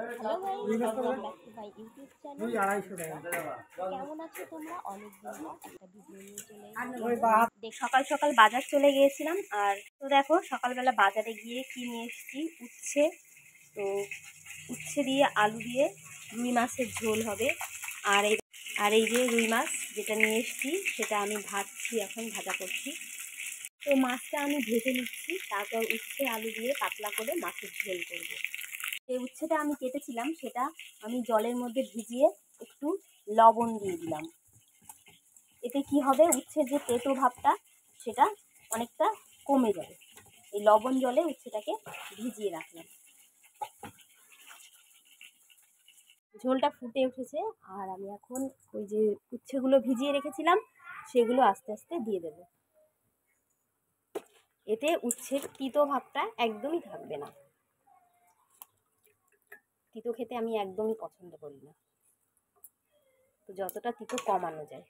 Hello guys, welcome back to my YouTube channel. কেমন আছো তোমরা? অনেকদিন পর একটা ভিডিও নিয়ে চলে এসেছি। সকাল সকাল বাজার চলে গিয়েছিলাম। আর তো দেখো সকালবেলা বাজারে গিয়ে কি নিয়ে এসেছি, উচ্ছে। তো উচ্ছে দিয়ে আলু দিয়ে রুই মাছের ঝোল হবে। আর এই যে রুই মাছ যেটা নিয়ে এসেছি সেটা আমি ভাজছি, এখন ভাজা করছি। তো মাছটা আমি ভেজে নিচ্ছি, তারপর উচ্ছে আলু দিয়ে পাতলা করে মাছের ঝোল করবো। এই উচ্ছেটা আমি কেটেছিলাম, সেটা আমি জলের মধ্যে ভিজিয়ে একটু লবণ দিয়ে দিলাম। এতে কি হবে, উচ্ছের যে তেতো ভাবটা সেটা অনেকটা কমে যাবে। এই লবণ জলে উচ্ছেটাকে ভিজিয়ে রাখলাম। ঝোলটা ফুটে উঠেছে, আর আমি এখন ওই যে উচ্ছেগুলো ভিজিয়ে রেখেছিলাম সেগুলো আস্তে আস্তে দিয়ে দেব। এতে উচ্ছের তিতো ভাবটা একদমই থাকবে না। তিতো খেতে আমি একদমই পছন্দ করি না, তো যতটা তিতো কমানো যায়।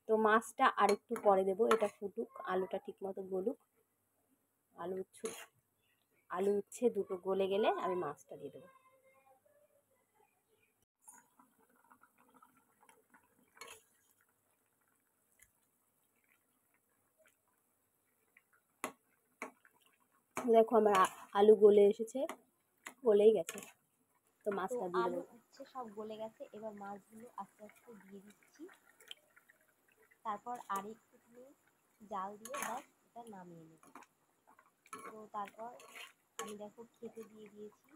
তো মাছটা আরেকটু পরে দেবো, এটা ফুটুক, আলুটা ঠিক মতো গলুক। আলু উচ্ছে দুটো গলে গেলে আমি মাছটা দিয়ে দেবো। দেখো আমার আলু গলে এসেছে, গলেই গেছে। তো মাছটা দিয়ে দেবো। উচ্ছে সব গলে গেছে, এবার মাছগুলো আস্তে আস্তে দিয়ে দিচ্ছি। তারপর আরেকটুখানি জাল দিয়ে ব্যাস এটা নামিয়ে নেব। তো তারপর আমি দেখো খেতে দিয়ে দিয়েছি।